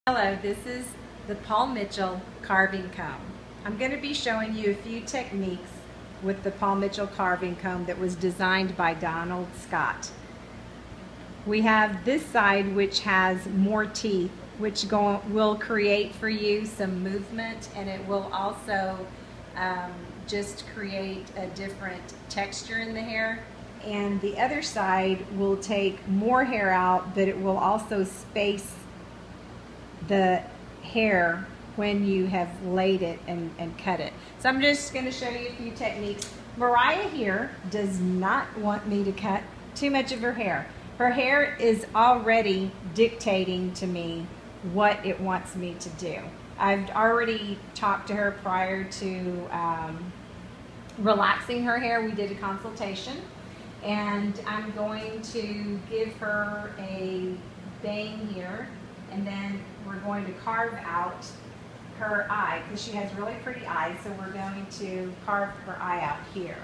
Hello, this is the Paul Mitchell carving comb. I'm going to be showing you a few techniques with the Paul Mitchell carving comb that was designed by Donald Scott. We have this side which has more teeth, which will create for you some movement, and it will also just create a different texture in the hair. And the other side will take more hair out, but it will also space the hair when you have laid it and cut it. So I'm just going to show you a few techniques. Mariah here does not want me to cut too much of her hair. Her hair is already dictating to me what it wants me to do. I've already talked to her prior to relaxing her hair. We did a consultation, and I'm going to give her a bang here, and then we're going to carve out her eye because she has really pretty eyes, so we're going to carve her eye out here.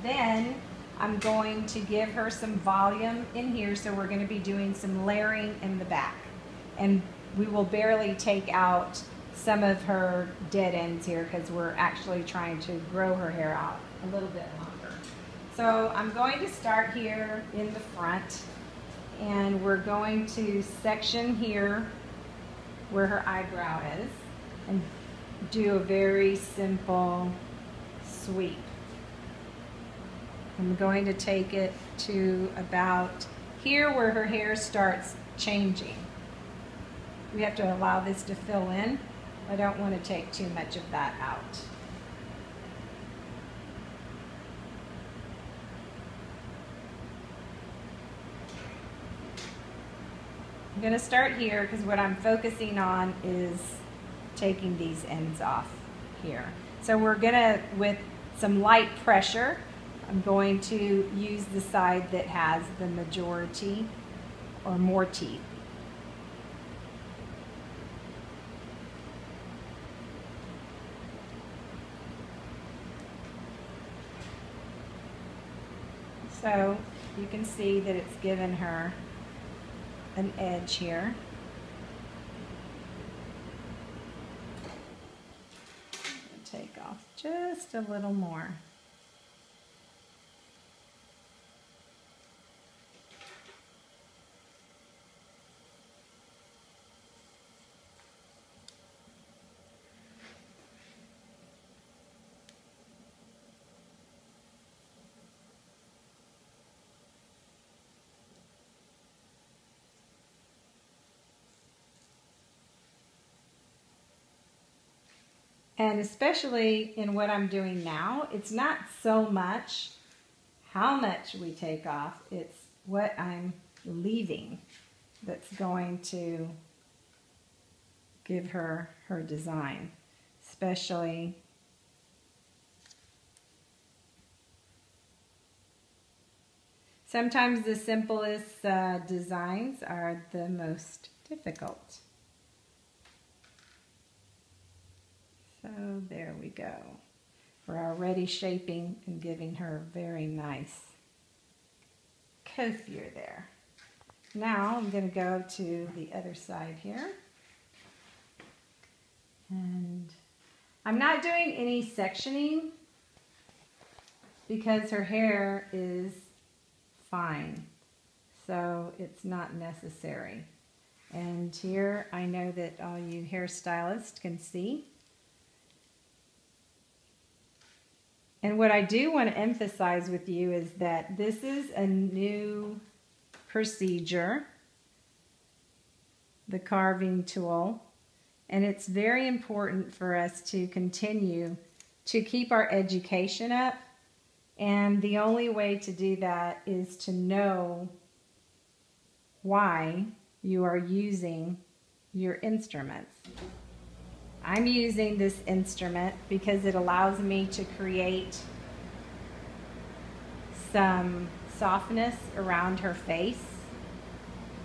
Then I'm going to give her some volume in here, so we're going to be doing some layering in the back, and we will barely take out some of her dead ends here because we're actually trying to grow her hair out a little bit longer. So I'm going to start here in the front, and we're going to section here where her eyebrow is and do a very simple sweep. I'm going to take it to about here where her hair starts changing. We have to allow this to fill in. I don't want to take too much of that out. I'm going to start here because what I'm focusing on is taking these ends off here. So we're going to, with some light pressure, I'm going to use the side that has the majority or more teeth. So you can see that it's given her an edge here. Take off just a little more. And especially in what I'm doing now, it's not so much how much we take off, it's what I'm leaving that's going to give her her design. Especially sometimes the simplest designs are the most difficult. So there we go. We're already shaping and giving her a very nice coiffure there. Now I'm going to go to the other side here. And I'm not doing any sectioning because her hair is fine. So it's not necessary. And here I know that all you hairstylists can see. And what I do want to emphasize with you is that this is a new procedure, the carving tool, and it's very important for us to continue to keep our education up, and the only way to do that is to know why you are using your instruments. I'm using this instrument because it allows me to create some softness around her face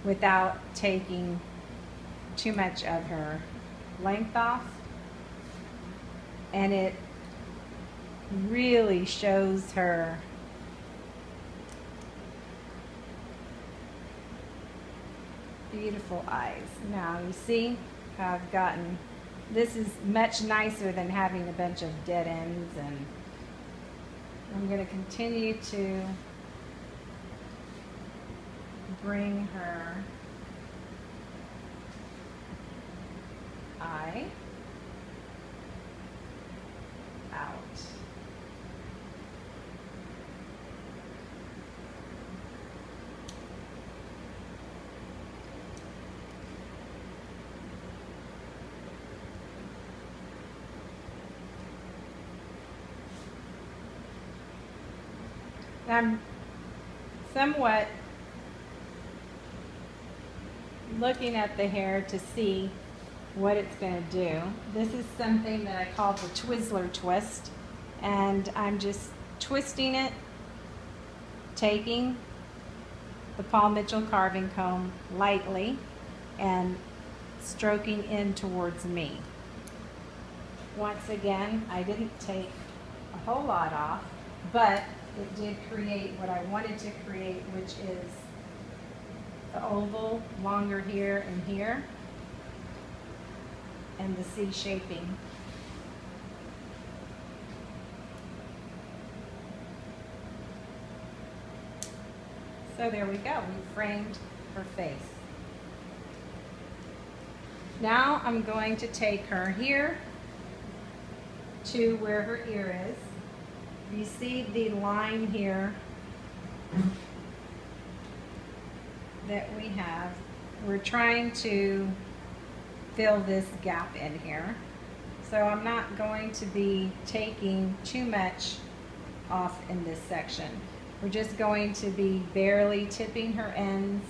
without taking too much of her length off. And it really shows her beautiful eyes. Now you see I've gotten, this is much nicer than having a bunch of dead ends, and I'm going to continue to bring her eye out. I'm somewhat looking at the hair to see what it's going to do. This is something that I call the Twizzler twist, and I'm just twisting it, taking the Paul Mitchell carving comb lightly and stroking in towards me. Once again, I didn't take a whole lot off, but it did create what I wanted to create, which is the oval longer here and here, and the C shaping. So there we go, we framed her face. Now I'm going to take her here to where her ear is. You see the line here that we have. We're trying to fill this gap in here. So I'm not going to be taking too much off in this section. We're just going to be barely tipping her ends.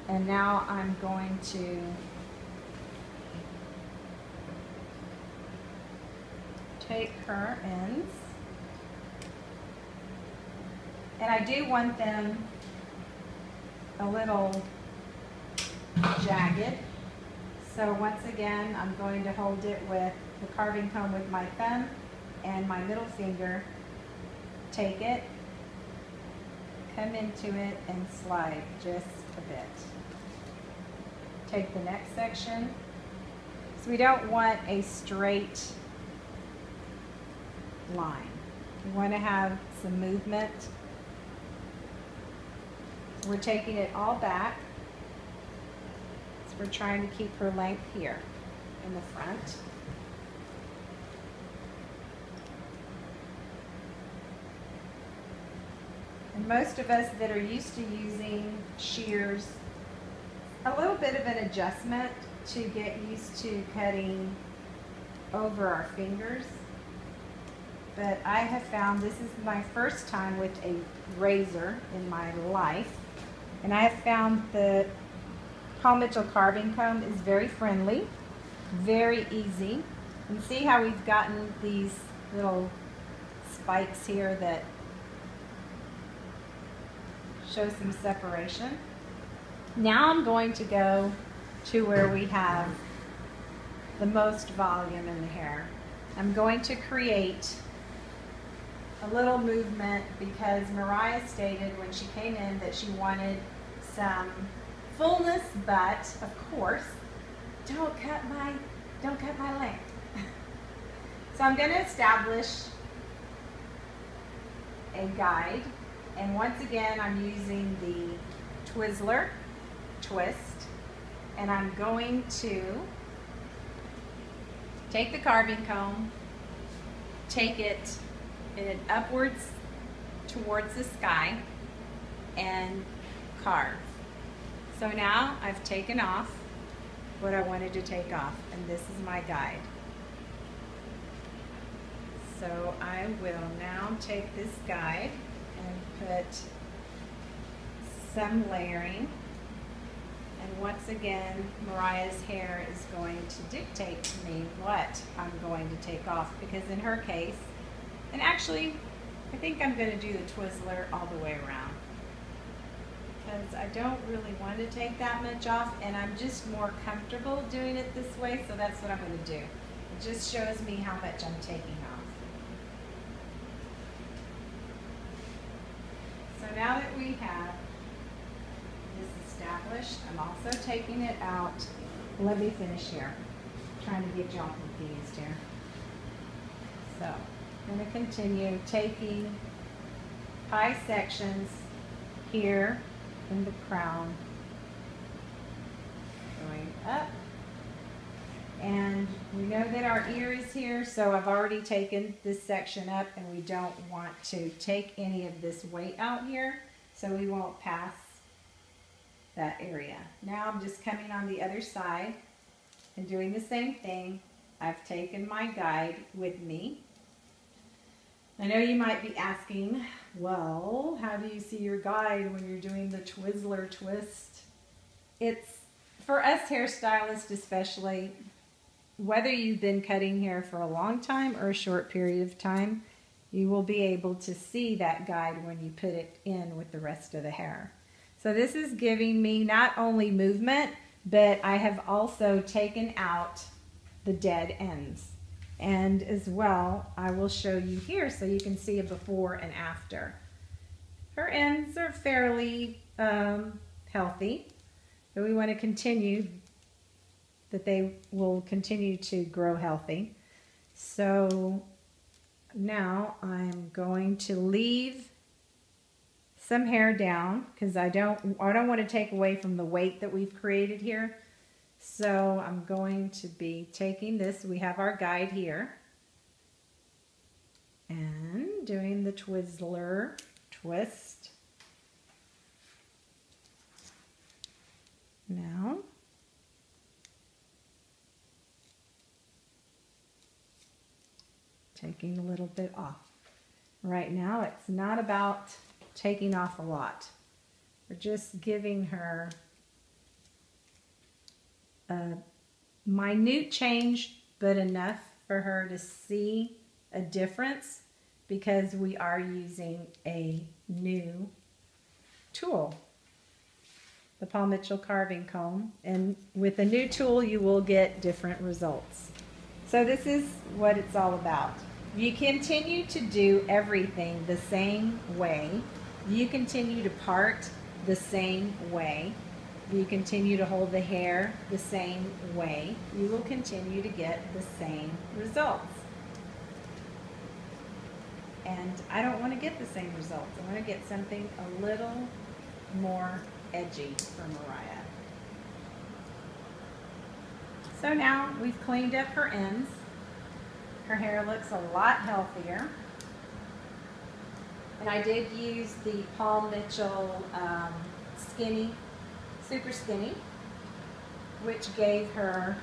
And now I'm going to take her ends. And I do want them a little jagged. So once again, I'm going to hold it with the carving comb with my thumb and my middle finger. Take it, come into it, and slide just a bit. Take the next section. So we don't want a straight line. We want to have some movement. We're taking it all back. So we're trying to keep her length here in the front. And most of us that are used to using shears, a little bit of an adjustment to get used to cutting over our fingers. But I have found this is my first time with a razor in my life. And I have found the Paul Mitchell carving comb is very friendly, very easy. And see how we've gotten these little spikes here that show some separation. Now I'm going to go to where we have the most volume in the hair. I'm going to create a little movement because Mariah stated when she came in that she wanted some fullness, but of course, don't cut my length. So I'm going to establish a guide, and once again I'm using the Twizzler twist, and I'm going to take the carving comb, take it in an upwards towards the sky, and carve. So now I've taken off what I wanted to take off, and this is my guide. So I will now take this guide and put some layering. And once again, Mariah's hair is going to dictate to me what I'm going to take off, because in her case, and actually, I think I'm going to do the Twizzler all the way around, because I don't really want to take that much off, and I'm just more comfortable doing it this way, so that's what I'm going to do. It just shows me how much I'm taking off. So now that we have this established, I'm also taking it out let me finish here. I'm trying to get you all confused here. So I'm going to continue taking pie sections here in the crown, going up. And we know that our ear is here, so I've already taken this section up, and we don't want to take any of this weight out here, so we won't pass that area. Now I'm just coming on the other side and doing the same thing. I've taken my guide with me. I know you might be asking, well, how do you see your guide when you're doing the Twizzler twist? It's, for us hairstylists especially, whether you've been cutting hair for a long time or a short period of time, you will be able to see that guide when you put it in with the rest of the hair. So this is giving me not only movement, but I have also taken out the dead ends. And as well, I will show you here so you can see a before and after. Her ends are fairly healthy, but we want to continue that they will continue to grow healthy. So now I'm going to leave some hair down because I don't want to take away from the weight that we've created here. So I'm going to be taking this, we have our guide here, and doing the Twizzler twist. Now taking a little bit off. Right now it's not about taking off a lot. We're just giving her a minute change, but enough for her to see a difference because we are using a new tool, the Paul Mitchell carving comb, and with a new tool you will get different results. So this is what it's all about. You continue to do everything the same way. You continue to part the same way. You continue to hold the hair the same way. You will continue to get the same results. And I don't want to get the same results. I want to get something a little more edgy for Mariah. So now we've cleaned up her ends. Her hair looks a lot healthier. And I did use the Paul Mitchell Skinny, Super Skinny, which gave her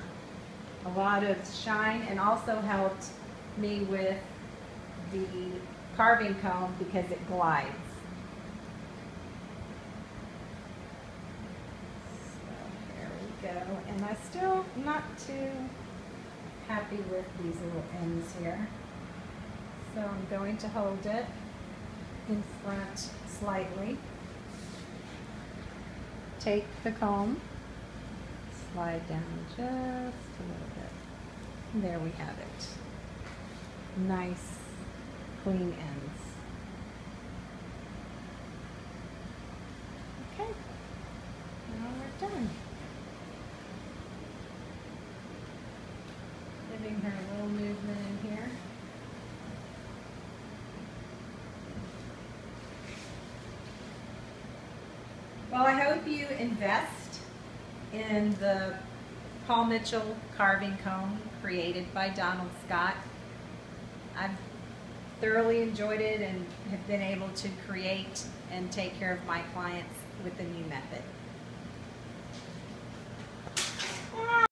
a lot of shine and also helped me with the carving comb because it glides. So there we go. And I still not too happy with these little ends here. So I'm going to hold it in front slightly. Take the comb, slide down just a little bit. And there we have it. Nice, clean ends. Okay, now we're done. Giving her a little movement in here. Well, I hope you invest in the Paul Mitchell carving comb created by Donald Scott. I've thoroughly enjoyed it and have been able to create and take care of my clients with the new method.